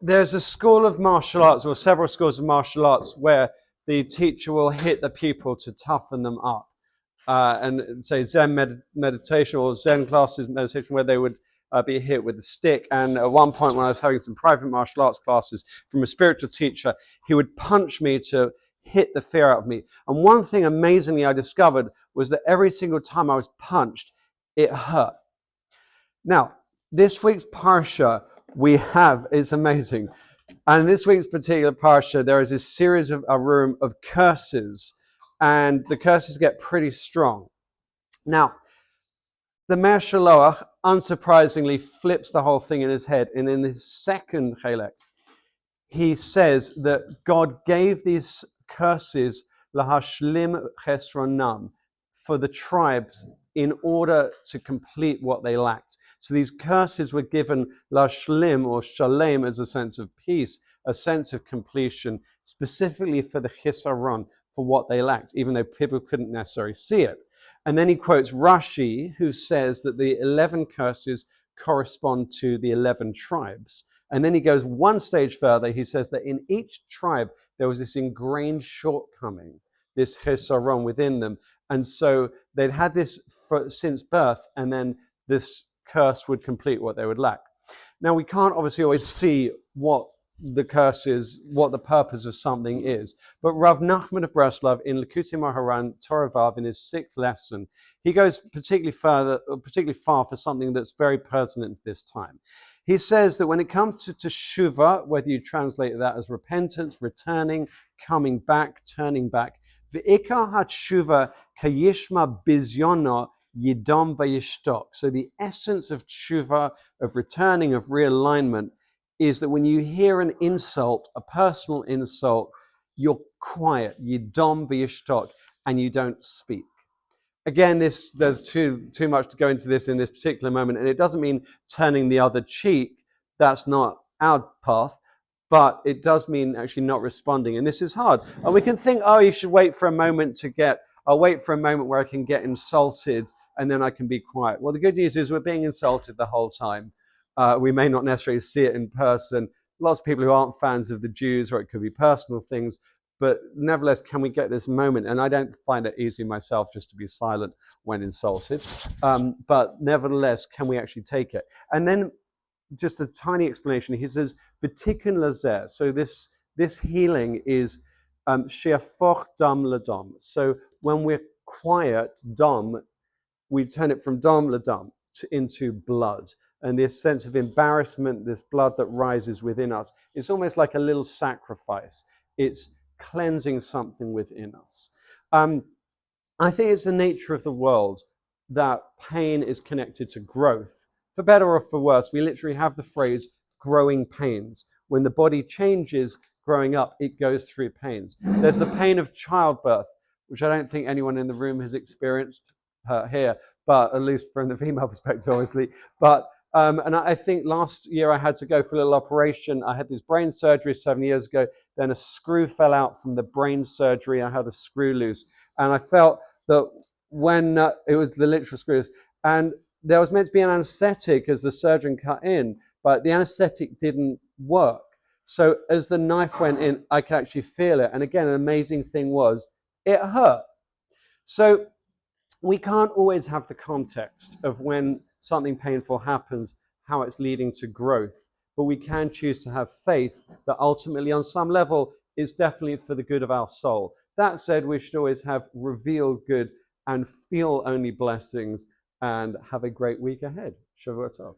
there's a school of martial arts, or several schools of martial arts, where the teacher will hit the pupil to toughen them up. And say Zen meditation or Zen classes meditation, where they would be hit with a stick. And at one point when I was having some private martial arts classes from a spiritual teacher, he would punch me to hit the fear out of me. And one thing amazingly I discovered was that every single time I was punched, it hurt. Now, this week's Parsha we have is amazing. And this week's particular Parsha, there is this series of curses, and the curses get pretty strong. Now, the Meir Shaloach, unsurprisingly, flips the whole thing in his head, and in his second chelek, he says that God gave these curses lahashlim chesronam, for the tribes in order to complete what they lacked. So these curses were given lashlim or shalem as a sense of peace, a sense of completion, specifically for the chisaron, for what they lacked, even though people couldn't necessarily see it. And then he quotes Rashi, who says that the 11 curses correspond to the 11 tribes. And then he goes one stage further. He says that in each tribe, there was this ingrained shortcoming, this chisaron within them. And so they'd had this since birth, and then this curse would complete what they would lack. Now, we can't obviously always see what the curse is, what the purpose of something is. But Rav Nachman of Breslov in Likutei Moharan Torah Vav, in his 6th lesson, he goes particularly far for something that's very pertinent at this time. He says that when it comes to Teshuva, whether you translate that as repentance, returning, coming back, turning back, V'ikar haTeshuva kayishma bizyono yidom vayishtok. So the essence of Teshuva, of returning, of realignment, is that when you hear an insult, a personal insult, you're quiet, yidom vayishtok, and you don't speak. Again, there's too much to go into this in this particular moment, and it doesn't mean turning the other cheek. That's not our path. But it does mean actually not responding. And this is hard. And we can think, oh, you should wait for a moment I'll wait for a moment where I can get insulted and then I can be quiet. Well, the good news is we're being insulted the whole time. We may not necessarily see it in person. Lots of people who aren't fans of the Jews, or it could be personal things. But nevertheless, can we get this moment? And I don't find it easy myself just to be silent when insulted. But nevertheless, can we actually take it? And then just a tiny explanation. He says, "V'tikun lazer." So this healing is she'afoch dam ladam. So when we're quiet, dam, we turn it from dam ladam into blood. And this sense of embarrassment, this blood that rises within us, it's almost like a little sacrifice. It's cleansing something within us. I think it's the nature of the world that pain is connected to growth. For better or for worse, we literally have the phrase growing pains. When the body changes growing up, it goes through pains. There's the pain of childbirth, which I don't think anyone in the room has experienced here, but at least from the female perspective, obviously. But and I think last year I had to go for a little operation. I had this brain surgery 7 years ago. Then a screw fell out from the brain surgery. I had a screw loose. And I felt that when it was the literal screws, and there was meant to be an anesthetic as the surgeon cut in, but the anesthetic didn't work. So as the knife went in, I could actually feel it. And again, an amazing thing was, it hurt. So we can't always have the context of when something painful happens, how it's leading to growth. But we can choose to have faith that ultimately, on some level, is definitely for the good of our soul. That said, we should always have revealed good and feel only blessings, and have a great week ahead. Shavua Tov.